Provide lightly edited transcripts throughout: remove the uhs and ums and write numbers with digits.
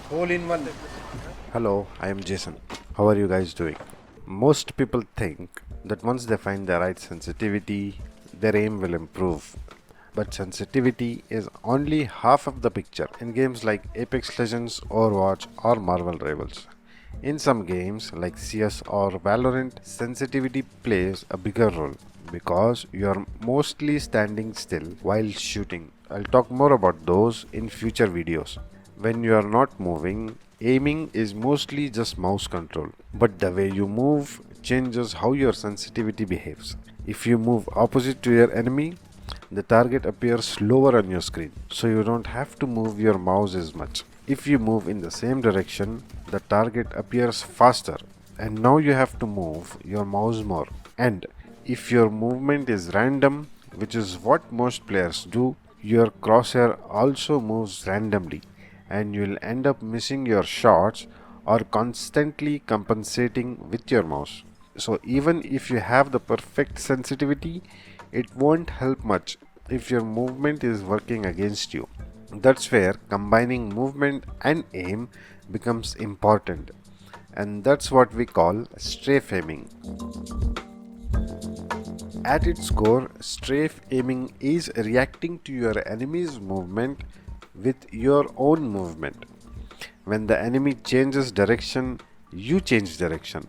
Hole in one. Hello, I am Jason. How are you guys doing? Most people think that once they find the right sensitivity, their aim will improve. But sensitivity is only half of the picture in games like Apex Legends, Overwatch, or Marvel Rivals. In some games like CS or Valorant, sensitivity plays a bigger role because you are mostly standing still while shooting. I'll talk more about those in future videos. When you are not moving, aiming is mostly just mouse control, but the way you move changes how your sensitivity behaves. If you move opposite to your enemy, the target appears slower on your screen, so you don't have to move your mouse as much. If you move in the same direction, the target appears faster, and now you have to move your mouse more. And if your movement is random, which is what most players do, your crosshair also moves randomly, and you'll end up missing your shots or constantly compensating with your mouse. So, even if you have the perfect sensitivity, it won't help much if your movement is working against you. That's where combining movement and aim becomes important, and that's what we call strafe aiming. At its core, strafe aiming is reacting to your enemy's movement with your own movement. When the enemy changes direction, you change direction.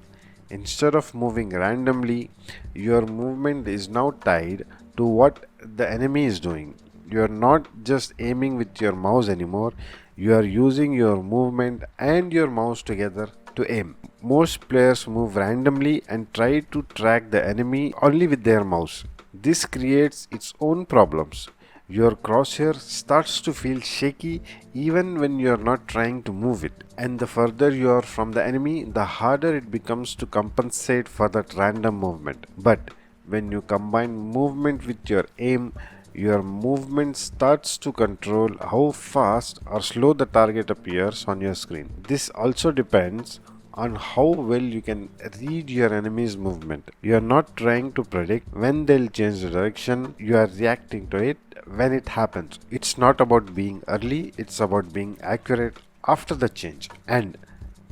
Instead of moving randomly, your movement is now tied to what the enemy is doing. You are not just aiming with your mouse anymore, you are using your movement and your mouse together to aim. Most players move randomly and try to track the enemy only with their mouse. This creates its own problems. Your crosshair starts to feel shaky even when you are not trying to move it. And the further you are from the enemy, the harder it becomes to compensate for that random movement. But when you combine movement with your aim, your movement starts to control how fast or slow the target appears on your screen. This also depends on how well you can read your enemy's movement. You are not trying to predict when they'll change the direction, you are reacting to it when it happens. It's not about being early, it's about being accurate after the change. And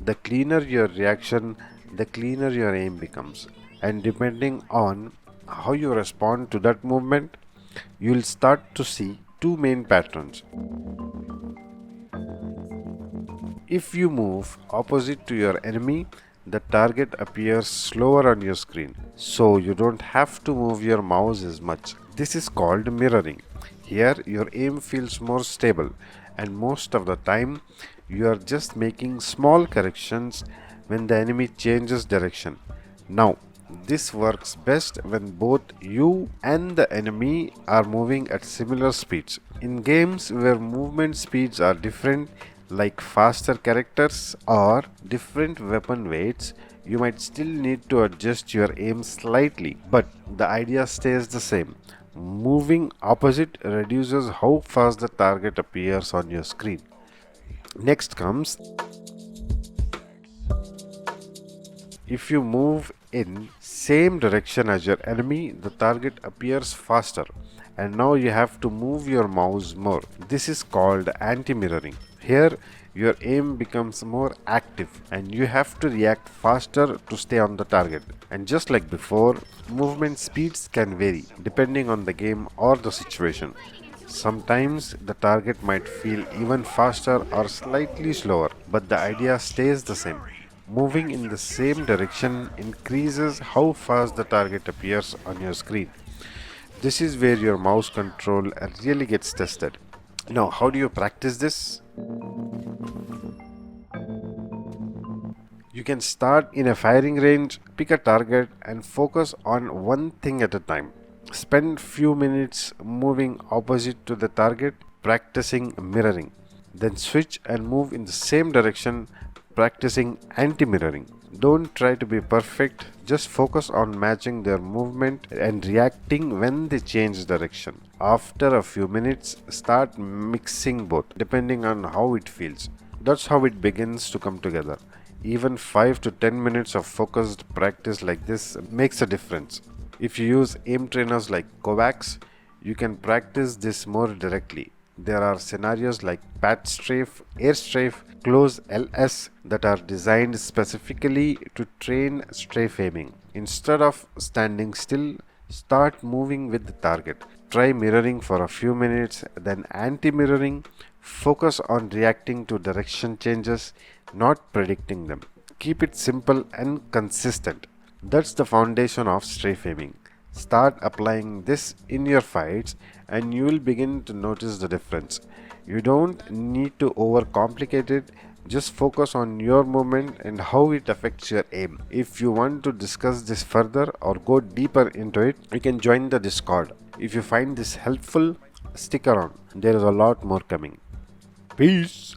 the cleaner your reaction, the cleaner your aim becomes. And depending on how you respond to that movement, you'll start to see two main patterns. If you move opposite to your enemy, the target appears slower on your screen, so you don't have to move your mouse as much. This is called mirroring. Here, your aim feels more stable, and most of the time, you are just making small corrections when the enemy changes direction. Now, this works best when both you and the enemy are moving at similar speeds. In games where movement speeds are different, like faster characters or different weapon weights, you might still need to adjust your aim slightly, but the idea stays the same. Moving opposite reduces how fast the target appears on your screen. Next comes if you move in same direction as your enemy, the target appears faster, and now you have to move your mouse more. This is called anti-mirroring. Here, your aim becomes more active and you have to react faster to stay on the target. And just like before, movement speeds can vary depending on the game or the situation. Sometimes the target might feel even faster or slightly slower, but the idea stays the same. Moving in the same direction increases how fast the target appears on your screen. This is where your mouse control really gets tested. Now, how do you practice this? You can start in a firing range, pick a target, and focus on one thing at a time. Spend few minutes moving opposite to the target, practicing mirroring. Then switch and move in the same direction, practicing anti-mirroring. Don't try to be perfect, just focus on matching their movement and reacting when they change direction. After a few minutes, start mixing both, depending on how it feels. That's how it begins to come together. Even 5 to 10 minutes of focused practice like this makes a difference. If you use aim trainers like KovaaK, you can practice this more directly. There are scenarios like PatStrafe, AirStrafe, Close LS that are designed specifically to train strafe aiming. Instead of standing still, start moving with the target. Try mirroring for a few minutes, then anti-mirroring. Focus on reacting to direction changes, not predicting them. Keep it simple and consistent. That's the foundation of strafe aiming. Start applying this in your fights and you will begin to notice the difference. You don't need to overcomplicate it, just focus on your movement and how it affects your aim. If you want to discuss this further or go deeper into it, you can join the Discord. If you find this helpful, stick around. There is a lot more coming. Peace.